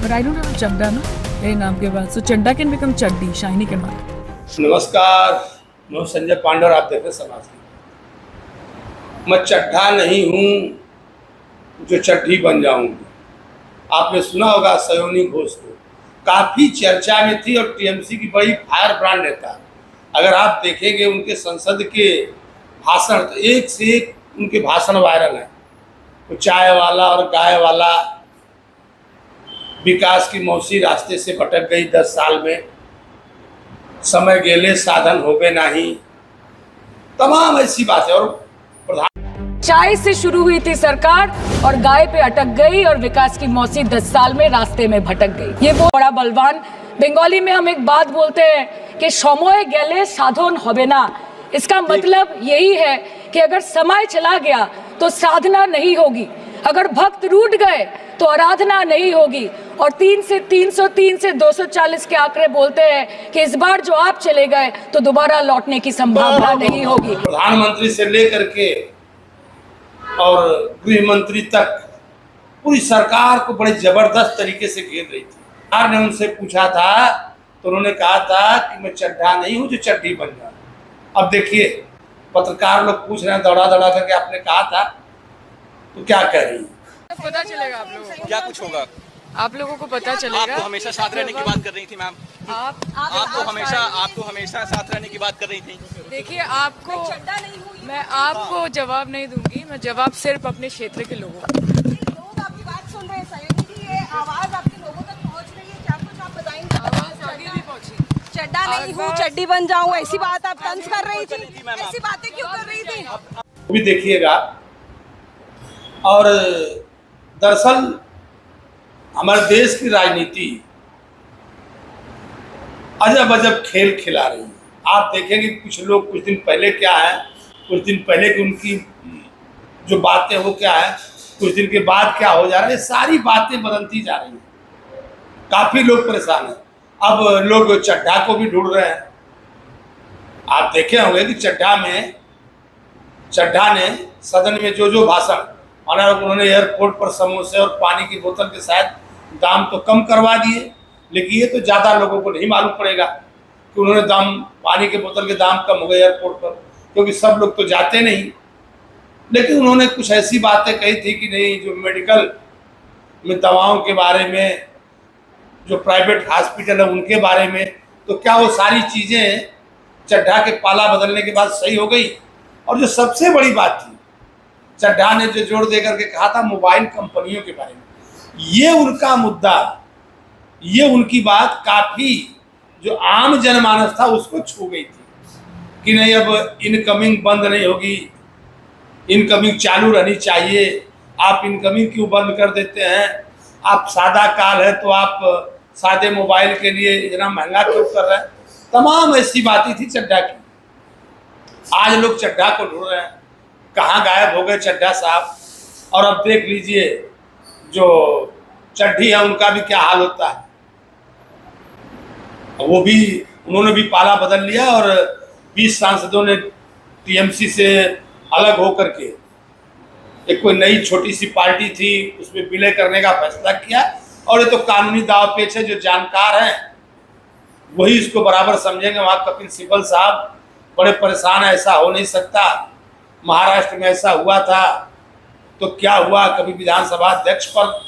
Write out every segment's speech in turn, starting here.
But I don't have a Chadda ना मेरे नाम के बाद. So Chadda can become Chaddi, Shiny के बाद. नमस्कार, मैं संजय पांडे और आप देख रहे हैं समाज की। मैं चड्ढा नहीं हूँ जो चड्ढी बन जाऊंगी। आपने सुना होगा सयोनी घोष को, काफ़ी चर्चा में थी और टीएमसी की बड़ी फायर ब्रांड नेता। अगर आप देखेंगे उनके संसद के भाषण तो एक से एक उनके भाषण वायरल हैं। तो चाय वाला और गाय वाला, विकास की मौसी रास्ते से भटक गई 10 साल में, समय गेले साधन होवे नहीं, तमाम ऐसी बातें। और प्रधान चाय से शुरू हुई थी सरकार और गाय पे अटक गई और विकास की मौसी 10 साल में रास्ते में भटक गई। ये वो बड़ा बलवान। बंगाली में हम एक बात बोलते हैं कि समय गेले साधन होवे ना। इसका मतलब यही है कि अगर समय चला गया तो साधना नहीं होगी, अगर भक्त रूठ गए तो आराधना नहीं होगी। और 3 से 303 से 240 के आंकड़े बोलते हैं कि इस बार जो आप चले गए तो दोबारा लौटने की संभावना नहीं होगी। प्रधानमंत्री से लेकर के और गृह मंत्री तक पूरी सरकार को बड़े जबरदस्त तरीके से घेर रही थी। सरकार ने उनसे पूछा था तो उन्होंने कहा था कि मैं चड्ढा नहीं हूं जो चड्ढी बन जाऊं। अब देखिए, पत्रकार लोग पूछ रहे हैं दौड़ा दौड़ा करके आपने कहा था तो क्या कह रही है? पता चलेगा आप लोगों को, क्या कुछ होगा, आप लोगों को पता चलेगा। आप तो हमेशा साथ रहने की बात कर रही थी मैम। आप तो हमेशा साथ रहने की बात कर रही थी। देखिए, मैं आपको जवाब नहीं दूंगी। मैं जवाब सिर्फ अपने क्षेत्र के लोगों को। लोग आपकी बात सुन रहे हैं, सयोनी की ये आवाज आपके लोगों तक पहुंच रही है, क्या कुछ आप बताएंगे? आवाज आगे भी पहुंची। चड्ढा नहीं हूँ चड्डी बन जाऊँ, ऐसी बात आप तंज कर रही थी, ऐसी बातें क्यों कर रही थी? वो भी देखिएगा। और दरअसल हमारे देश की राजनीति अजब अजब खेल खिला रही है। आप देखेंगे कुछ लोग कुछ दिन पहले क्या है, कुछ दिन पहले की उनकी जो बातें वो क्या है, कुछ दिन के बाद क्या हो जा रहा है, ये सारी बातें बदलती जा रही हैं। काफ़ी लोग परेशान हैं। अब लोग चड्ढा को भी ढूंढ रहे हैं। आप देखे होंगे कि चड्ढा ने सदन में जो भाषण, और उन्होंने एयरपोर्ट पर समोसे और पानी की बोतल के शायद दाम तो कम करवा दिए, लेकिन ये तो ज़्यादा लोगों को नहीं मालूम पड़ेगा कि उन्होंने पानी के बोतल के दाम कम हो गए एयरपोर्ट पर, क्योंकि सब लोग तो जाते नहीं। लेकिन उन्होंने कुछ ऐसी बातें कही थी कि नहीं, जो मेडिकल में दवाओं के बारे में, जो प्राइवेट हॉस्पिटल है उनके बारे में, तो क्या वो सारी चीज़ें चड्ढा के पाला बदलने के बाद सही हो गई? और जो सबसे बड़ी बात थी, चड्ढा ने जो जोर दे करके कहा था मोबाइल कंपनियों के बारे में, ये उनका मुद्दा, ये उनकी बात काफ़ी जो आम जनमानस था उसको छू गई थी कि नहीं, अब इनकमिंग बंद नहीं होगी, इनकमिंग चालू रहनी चाहिए। आप इनकमिंग क्यों बंद कर देते हैं? आप सादा काल है तो आप सादे मोबाइल के लिए इतना महंगा क्यों कर रहे हैं? तमाम ऐसी बातें थी चड्ढा की। आज लोग चड्ढा को ढूंढ रहे हैं, कहाँ गायब हो गए चड्ढा साहब। और अब देख लीजिए जो चड्ढी है उनका भी क्या हाल होता है। वो भी, उन्होंने भी पाला बदल लिया और 20 सांसदों ने टीएमसी से अलग होकर के एक कोई नई छोटी सी पार्टी थी उसमें विलय करने का फैसला किया। और ये तो कानूनी दाव पेच है, जो जानकार हैं वही इसको बराबर समझेंगे। वहाँ कपिल सिब्बल साहब बड़े परेशान है, ऐसा हो नहीं सकता, महाराष्ट्र में ऐसा हुआ था तो क्या हुआ, कभी विधानसभा अध्यक्ष पर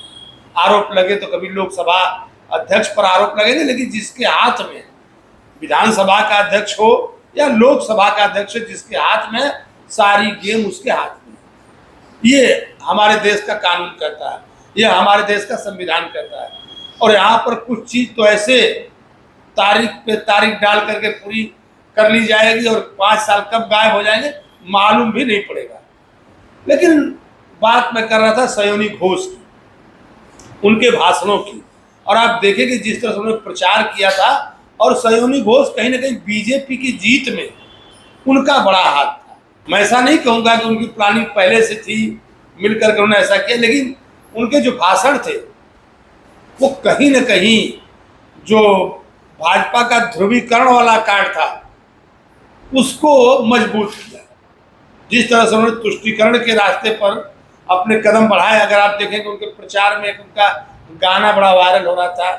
आरोप लगे तो कभी लोकसभा अध्यक्ष पर आरोप लगेंगे, लेकिन जिसके हाथ में विधानसभा का अध्यक्ष हो या लोकसभा का अध्यक्ष, जिसके हाथ में सारी गेम उसके हाथ में। ये हमारे देश का कानून कहता है, ये हमारे देश का संविधान कहता है। और यहाँ पर कुछ चीज़ तो ऐसे तारीख पे तारीख डाल करके पूरी कर ली जाएगी और 5 साल कब गायब हो जाएंगे मालूम भी नहीं पड़ेगा। लेकिन बात मैं कर रहा था सयोनी घोष की, उनके भाषणों की। और आप देखेंगे जिस तरह से उन्होंने प्रचार किया था, और सयोनी घोष कहीं ना कहीं बीजेपी की जीत में उनका बड़ा हाथ था। मैं ऐसा नहीं कहूँगा कि उनकी प्लानिंग पहले से थी, मिलकर के उन्होंने ऐसा किया, लेकिन उनके जो भाषण थे वो कहीं ना कहीं जो भाजपा का ध्रुवीकरण वाला कार्ड था उसको मजबूत किया। जिस तरह से उन्होंने तुष्टीकरण के रास्ते पर अपने कदम बढ़ाए, अगर आप देखेंगे उनके प्रचार में उनका गाना बड़ा वायरल हो रहा था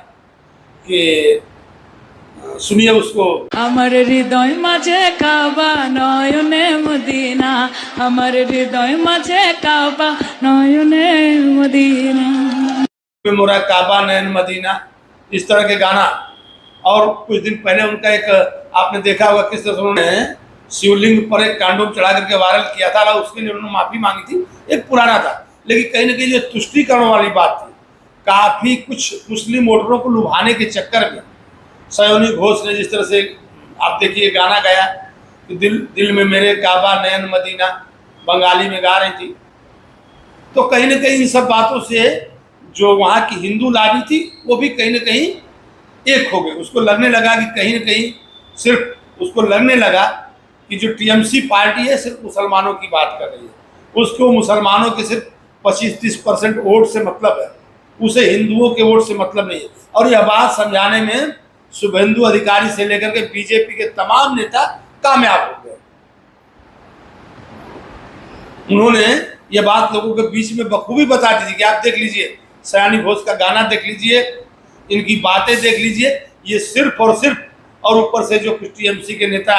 कि सुनिए उसको। আমার হৃদয় মাঝে কাবা নয়নে মদিনা, আমার হৃদয় মাঝে কাবা নয়নে মদিনা। मोरा काबा नैन मदीना, इस तरह के गाना। और कुछ दिन पहले उनका एक आपने देखा होगा किस तरह उन्होंने शिवलिंग पर एक कांडोम चढ़ा करके वायरल किया था, उसके लिए उन्होंने माफी मांगी थी। एक पुराना था, लेकिन कहीं ना कहीं ये तुष्टीकरण वाली बात थी। काफी कुछ मुस्लिम वोटरों को लुभाने के चक्कर में सयोनी घोष ने जिस तरह से आप देखिए गाना गाया कि दिल में मेरे काबा नैन मदीना, बंगाली में गा रही थी। तो कहीं ना कहीं इन सब बातों से जो वहाँ की हिंदू लाभी थी वो भी कहीं ना कहीं एक हो गई। उसको लगने लगा कि कहीं ना कहीं सिर्फ उसको लगने लगा कि जो टीएमसी पार्टी है सिर्फ मुसलमानों की बात कर रही है, उसको मुसलमानों के सिर्फ 25-30% वोट से मतलब है, उसे हिंदुओं के वोट से मतलब नहीं है। और यह बात समझाने में शुभेंदु अधिकारी से लेकर के बीजेपी के तमाम नेता कामयाब हो गए। उन्होंने ये बात लोगों के बीच में बखूबी बता दी थी कि आप देख लीजिए, सयानी घोष का गाना देख लीजिए, इनकी बातें देख लीजिए, ये सिर्फ और सिर्फ, और ऊपर से जो कुछ टीएमसी के नेता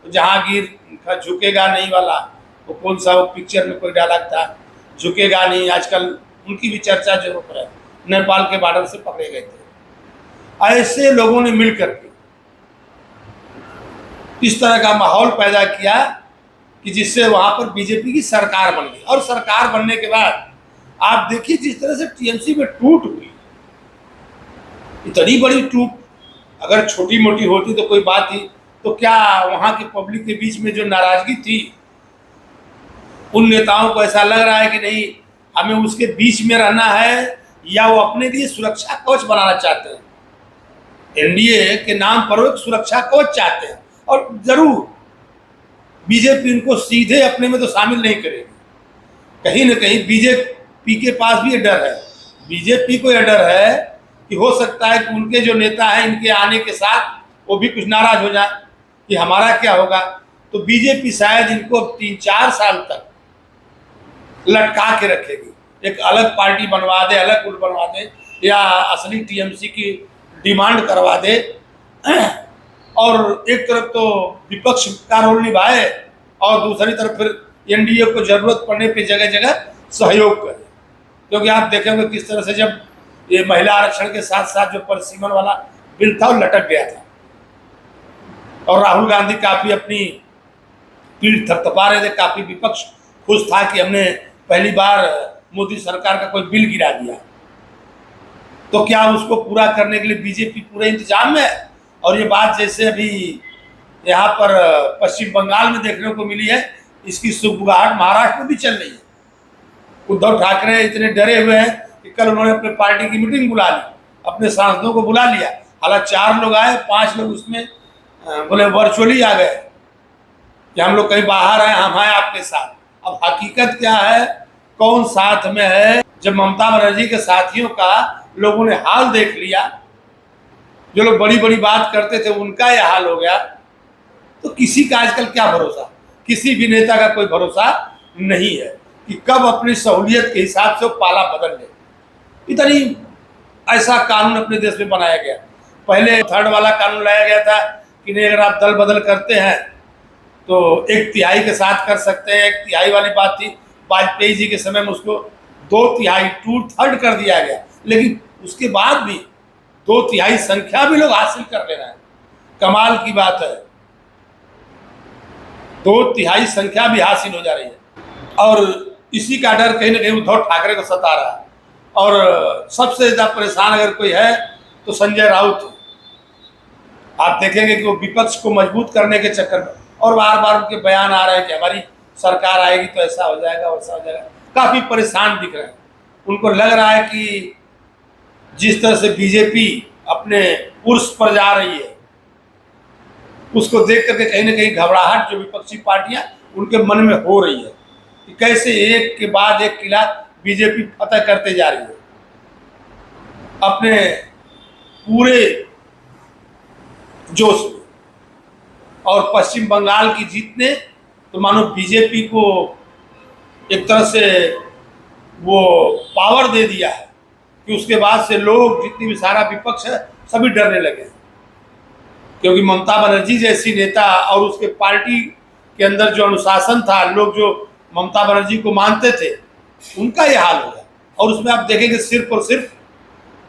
जहांगीर का झुकेगा नहीं वाला, वो कौन सा वो पिक्चर में कोई डायलॉग था, झुकेगा नहीं, आजकल उनकी भी चर्चा जरूर पर है, नेपाल के बॉर्डर से पकड़े गए थे। ऐसे लोगों ने मिलकर के इस तरह का माहौल पैदा किया कि जिससे वहां पर बीजेपी की सरकार बन गई। और सरकार बनने के बाद आप देखिए जिस तरह से टीएमसी में टूट हुई, इतनी बड़ी टूट, अगर छोटी मोटी होती तो कोई बात थी, तो क्या वहां के पब्लिक के बीच में जो नाराजगी थी, उन नेताओं को ऐसा लग रहा है कि नहीं हमें उसके बीच में रहना है, या वो अपने लिए सुरक्षा कवच बनाना चाहते हैं? एनडीए के नाम पर वो एक सुरक्षा कवच चाहते हैं, और जरूर बीजेपी इनको सीधे अपने में तो शामिल नहीं करेगी। कहीं ना कहीं बीजेपी के पास भी ये डर है, बीजेपी को यह डर है कि हो सकता है कि उनके जो नेता हैं इनके आने के साथ वो भी कुछ नाराज हो जाए कि हमारा क्या होगा। तो बीजेपी शायद इनको 3-4 साल तक लटका के रखेगी, एक अलग पार्टी बनवा दे, अलग गुट बनवा दे, या असली टीएमसी की डिमांड करवा दे, और एक तरफ तो विपक्ष का रोल निभाए और दूसरी तरफ फिर एनडीए को जरूरत पड़ने पे जगह जगह सहयोग करे। क्योंकि आप देखेंगे किस तरह से जब ये महिला आरक्षण के साथ साथ जो परिसीमन वाला बिल था वो लटक गया था, और राहुल गांधी काफी अपनी पीठ थपथपा रहे थे, काफी विपक्ष खुश था कि हमने पहली बार मोदी सरकार का कोई बिल गिरा दिया। तो क्या उसको पूरा करने के लिए बीजेपी पूरे इंतजाम में है? और ये बात जैसे अभी यहाँ पर पश्चिम बंगाल में देखने को मिली है, इसकी सुगबुगाहट महाराष्ट्र में भी चल रही है। उद्धव ठाकरे इतने डरे हुए हैं कि कल उन्होंने अपने पार्टी की मीटिंग बुला ली, अपने सांसदों को बुला लिया। हालांकि 4 लोग आए, 5 लोग उसमें बोले वर्चुअली आ गए कि हम लोग कहीं बाहर आए, हम आए आपके साथ। अब हकीकत क्या है, कौन साथ में है? जब ममता बनर्जी के साथियों का लोगों ने हाल देख लिया, जो लोग बड़ी बड़ी बात करते थे उनका यह हाल हो गया, तो किसी का आजकल क्या भरोसा? किसी भी नेता का कोई भरोसा नहीं है कि कब अपनी सहूलियत के हिसाब से वो पाला बदल ले। इतनी ऐसा कानून अपने देश में बनाया गया। पहले 3rd वाला कानून लाया गया था कि नहीं, अगर आप दल बदल करते हैं तो 1/3 के साथ कर सकते हैं। 1/3 वाली बात थी, वाजपेयी जी के समय में उसको 2/3 2/3 कर दिया गया, लेकिन उसके बाद भी 2/3 संख्या भी लोग हासिल कर ले रहे हैं। कमाल की बात है, 2/3 संख्या भी हासिल हो जा रही है। और इसी का डर कहीं ना कहीं उद्धव ठाकरे को सता रहा है। और सबसे ज्यादा परेशान अगर कोई है तो संजय राउत। आप देखेंगे कि वो विपक्ष को मजबूत करने के चक्कर में, और बार बार उनके बयान आ रहे हैं कि हमारी सरकार आएगी तो ऐसा हो जाएगा, वैसा हो जाएगा। काफी परेशान दिख रहे हैं। उनको लग रहा है कि जिस तरह से बीजेपी अपने उर्स पर जा रही है, उसको देख करके कहीं ना कहीं घबराहट जो विपक्षी पार्टियां उनके मन में हो रही है कि कैसे एक के बाद एक किला बीजेपी फतह करते जा रही है अपने पूरे जोश में। और पश्चिम बंगाल की जीत ने तो मानो बीजेपी को एक तरह से वो पावर दे दिया है कि उसके बाद से लोग, जितनी भी सारा विपक्ष है, सभी डरने लगे, क्योंकि ममता बनर्जी जैसी नेता और उसके पार्टी के अंदर जो अनुशासन था, लोग जो ममता बनर्जी को मानते थे, उनका ये हाल हो गया। और उसमें आप देखेंगे सिर्फ और सिर्फ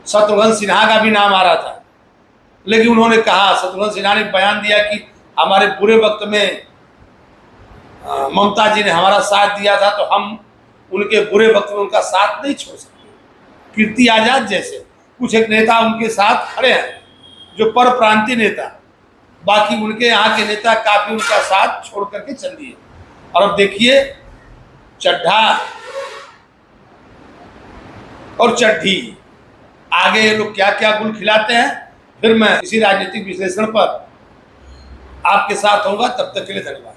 शत्रुघ्न सिन्हा का भी नाम आ रहा था, लेकिन उन्होंने कहा, शत्रुघ्न सिन्हा ने बयान दिया कि हमारे बुरे वक्त में ममता जी ने हमारा साथ दिया था, तो हम उनके बुरे वक्त में उनका साथ नहीं छोड़ सकते। कीर्ति आजाद जैसे कुछ एक नेता उनके साथ खड़े हैं, जो पर प्रांतीय नेता, बाकी उनके यहाँ के नेता काफी उनका साथ छोड़ करके चल दिए। और अब देखिए चड्ढा और चड्ढी आगे ये लोग क्या क्या गुल खिलाते हैं। फिर मैं इसी राजनीतिक विश्लेषण पर आपके साथ होगा, तब तक के लिए धन्यवाद।